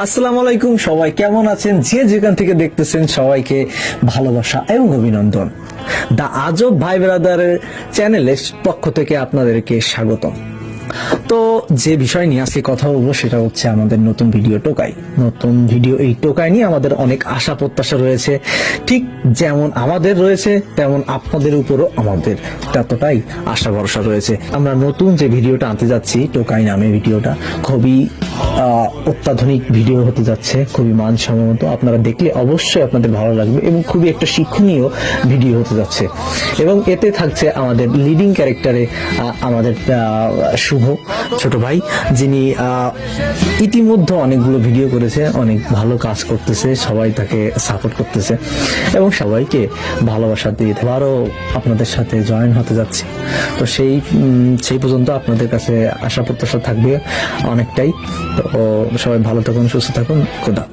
আসসালামু আলাইকুম, সবাই কেমন আছেন? যে যেখান থেকে দেখতেছেন সবাইকে ভালোবাসা এবং অভিনন্দন। দা আজব ভাই ব্রাদারের চ্যানেলের পক্ষ থেকে আপনাদেরকে স্বাগতম। তো যে বিষয় নিয়ে আজকে কথা বলবো সেটা হচ্ছে আমাদের নতুন ভিডিও টোকাই। এই টোকাই নিয়ে আমাদের অনেক আশা প্রত্যাশা রয়েছে। ঠিক যেমন আমাদের রয়েছে তেমন আপনাদের উপরও আমাদের ততটাই আশা ভরসা রয়েছে। আমরা নতুন যে ভিডিওটা আনতে যাচ্ছি টোকাই নামে, ভিডিওটা খুবই অত্যাধুনিক ভিডিও হতে যাচ্ছে, খুবই মানসম্মত। আপনারা দেখলে অবশ্যই আপনাদের ভালো লাগবে এবং খুবই একটা শিক্ষণীয় ভিডিও হতে যাচ্ছে। এবং এতে থাকছে আমাদের লিডিং ক্যারেক্টারে আমাদের শুভ ছোট ভাই, যিনি ইতিমধ্যে অনেকগুলো ভিডিও করেছে, অনেক ভালো কাজ করতেছে, সবাই তাকে সাপোর্ট করতেছে এবং সবাইকে ভালোবাসা দিয়ে আবারও আপনাদের সাথে জয়েন হতে যাচ্ছে। তো সেই পর্যন্ত আপনাদের কাছে আশা প্রত্যাশা থাকবে অনেকটাই। তো সবাই ভালো থাকুন, সুস্থ থাকুন, খোদা।